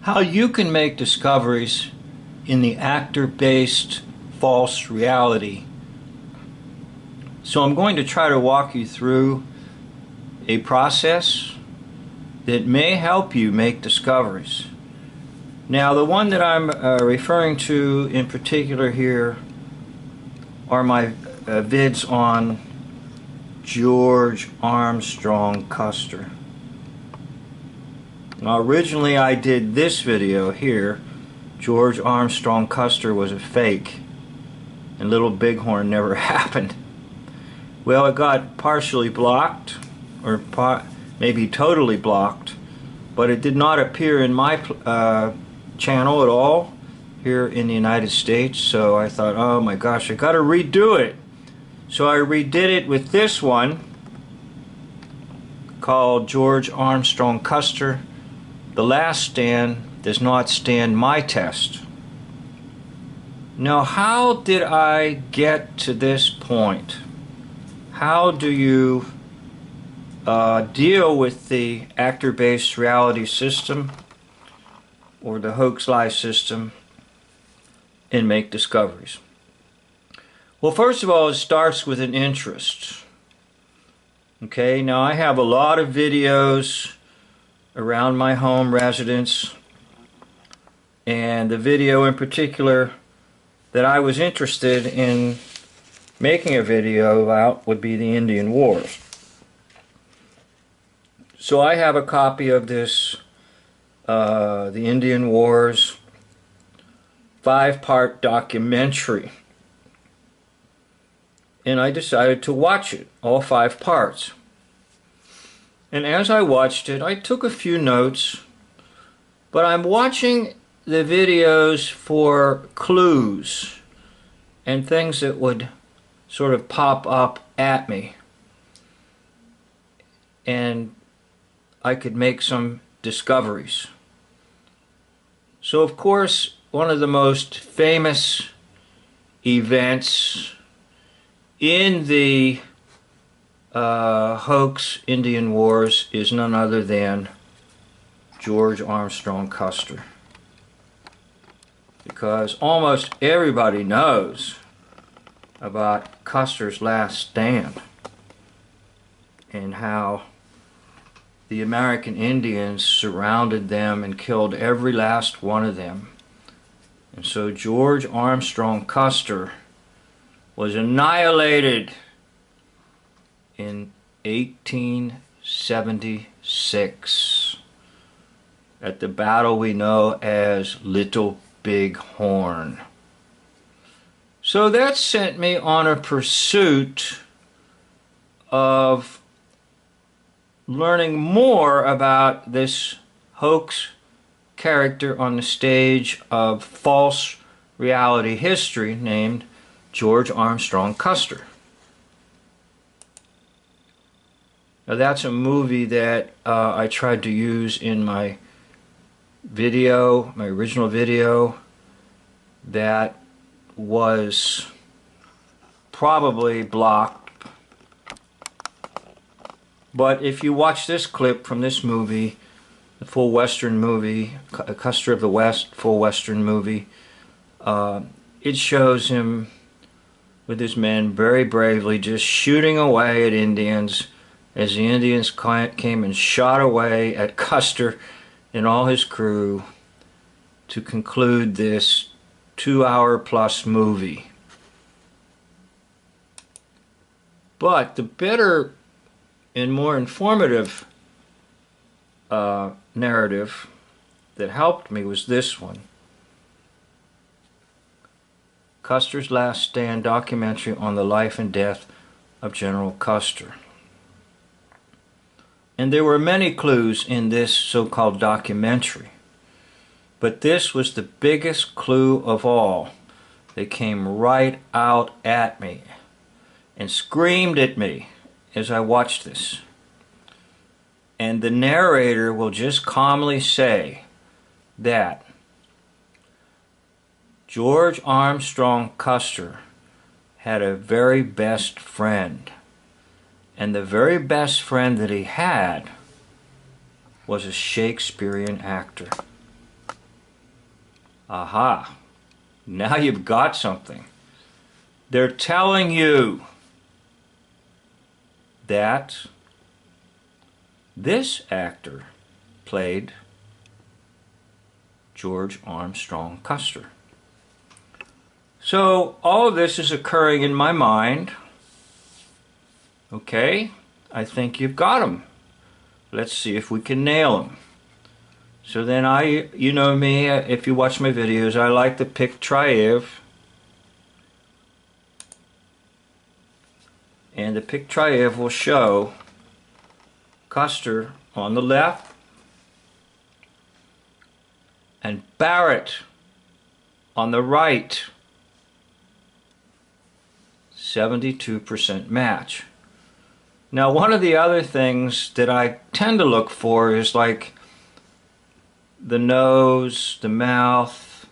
how you can make discoveries in the actor-based false reality. So I'm going to try to walk you through a process that may help you make discoveries. Now, the one that I'm referring to in particular here are my vids on George Armstrong Custer. Now, originally I did this video here. George Armstrong Custer was a fake and Little Bighorn never happened. Well, it got partially blocked, or maybe totally blocked, but it did not appear in my channel at all here in the United States. So I thought, oh my gosh, I gotta redo it. So I redid it with this one called George Armstrong Custer. The Last Stand Does Not Stand My Test. Now, how did I get to this point? How do you deal with the actor-based reality system or the hoax-lie system and make discoveries? Well, first of all, it starts with an interest. Okay, now I have a lot of videos around my home residence, and the video in particular that I was interested in making a video about would be the Indian Wars. So I have a copy of this, the Indian Wars 5-part documentary, and I decided to watch it, all 5 parts. And as I watched it, I took a few notes, but I'm watching the videos for clues and things that would sort of pop up at me, and I could make some discoveries. So of course, one of the most famous events in the hoax Indian Wars is none other than George Armstrong Custer, because almost everybody knows about Custer's last stand and how the American Indians surrounded them and killed every last one of them. And so George Armstrong Custer was annihilated in 1876 at the battle we know as Little Bighorn. So that sent me on a pursuit of learning more about this hoax character on the stage of false reality history named George Armstrong Custer. Now, that's a movie that I tried to use in my video, my original video, that was probably blocked. But if you watch this clip from this movie, the full Western movie, Custer of the West, full Western movie, it shows him with his men very bravely just shooting away at Indians as the Indians came and shot away at Custer and all his crew to conclude this 2-hour-plus movie. But the better and more informative narrative that helped me was this one. Custer's Last Stand documentary on the life and death of General Custer. And there were many clues in this so-called documentary, but this was the biggest clue of all. They came right out at me and screamed at me as I watched this. And the narrator will just calmly say that George Armstrong Custer had a very best friend, and the very best friend that he had was a Shakespearean actor. Aha. Now you've got something. They're telling you that this actor played George Armstrong Custer. So all of this is occurring in my mind. Okay, I think you've got them. Let's see if we can nail them. So then you know me, if you watch my videos, I like to pick trieve. And the pic trieve will show Custer on the left and Barrett on the right. 72% match. Now, one of the other things that I tend to look for is like the nose, the mouth,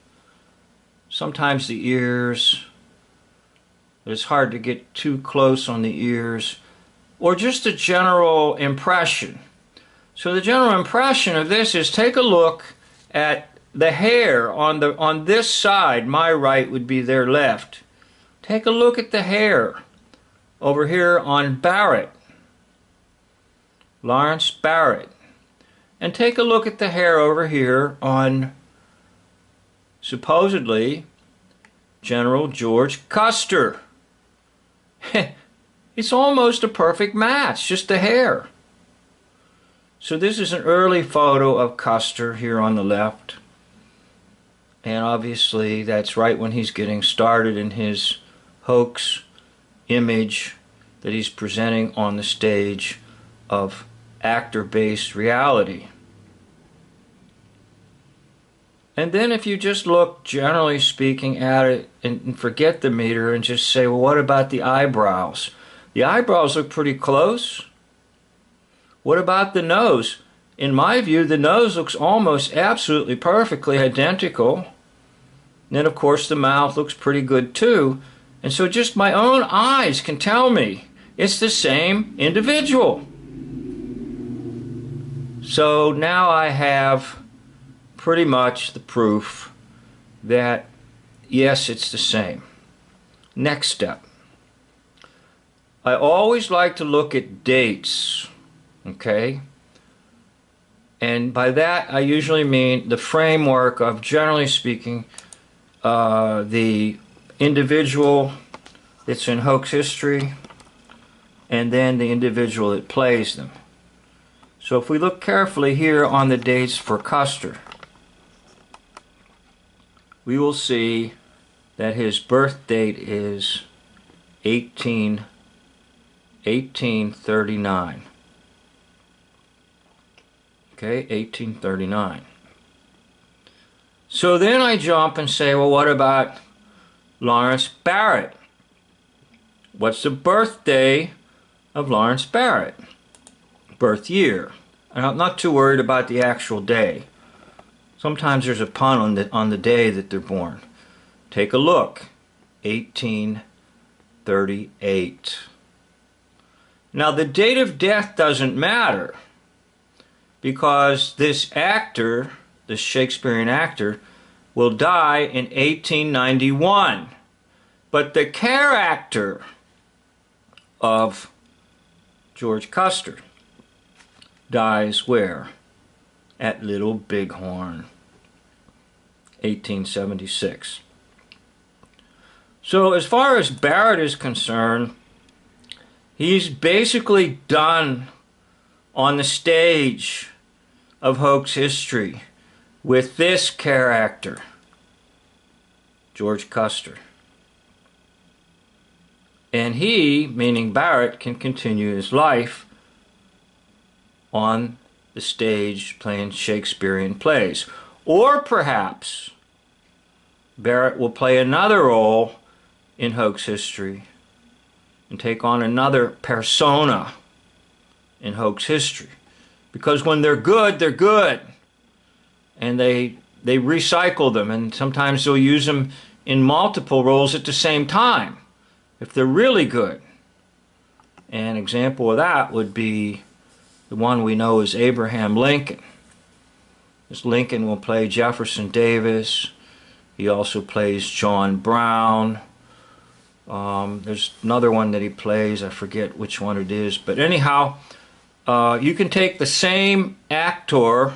sometimes the ears. It's hard to get too close on the ears, or just a general impression. So the general impression of this is, take a look at the hair on this side. My right would be their left. Take a look at the hair over here on Barrett, Lawrence Barrett. And take a look at the hair over here on supposedly General George Custer. It's almost a perfect match, just the hair. So this is an early photo of Custer here on the left. And obviously that's right when he's getting started in his hoax image that he's presenting on the stage of actor-based reality. And then if you just look, generally speaking, at it and forget the meter and just say, well, what about the eyebrows? The eyebrows look pretty close. What about the nose? In my view, the nose looks almost absolutely perfectly identical. And then, of course, the mouth looks pretty good, too. And so just my own eyes can tell me it's the same individual. So now I have pretty much the proof that, yes, it's the same. Next step. I always like to look at dates, okay? And by that, I usually mean the framework of, generally speaking, the individual that's in hoax history, and then the individual that plays them. So if we look carefully here on the dates for Custer, we will see that his birth date is 1839. Okay, 1839. So then I jump and say, well, what about Lawrence Barrett? What's the birthday of Lawrence Barrett? Birth year. And I'm not too worried about the actual day. Sometimes there's a pun on the day that they're born. Take a look. 1838. Now the date of death doesn't matter, because this actor, this Shakespearean actor, will die in 1891. But the character of George Custer dies where? At Little Bighorn, 1876. So as far as Barrett is concerned, he's basically done on the stage of hoax history with this character, George Custer. And he, meaning Barrett, can continue his life on the stage playing Shakespearean plays. Or perhaps Barrett will play another role in hoax history and take on another persona in hoax history. Because when they're good, they're good. And they recycle them, and sometimes they'll use them in multiple roles at the same time, if they're really good. An example of that would be the one we know as Abraham Lincoln. This Lincoln will play Jefferson Davis, He also plays John Brown. There's another one that he plays. I forget which one it is. But anyhow, you can take the same actor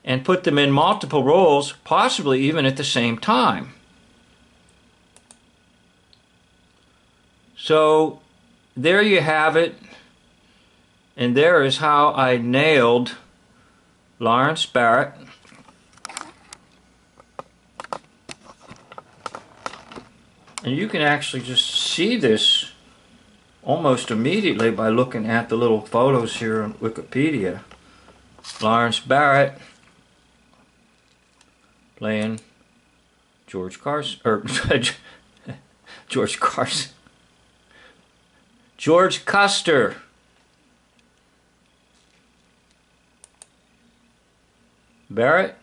and put them in multiple roles, possibly even at the same time. So there you have it. And there is how I nailed Lawrence Barrett. And you can actually just see this almost immediately by looking at the little photos here on Wikipedia. Lawrence Barrett playing George Carson, or George Carson. George Custer. Barrett.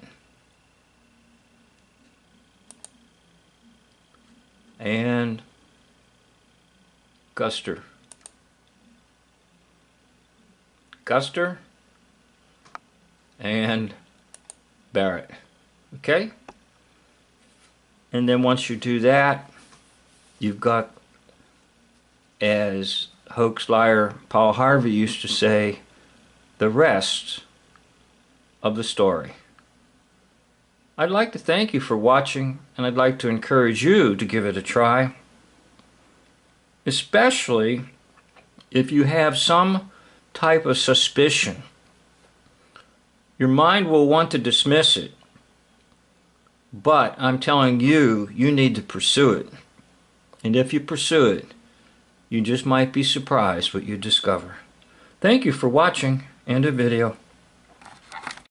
And Custer. Custer and Barrett. Okay? And then once you do that, you've got, as hoax liar Paul Harvey used to say, the rest of the story. I'd like to thank you for watching, and I'd like to encourage you to give it a try, especially if you have some type of suspicion. Your mind will want to dismiss it, but I'm telling you, you need to pursue it. And if you pursue it, you just might be surprised what you discover. Thank you for watching. End of video.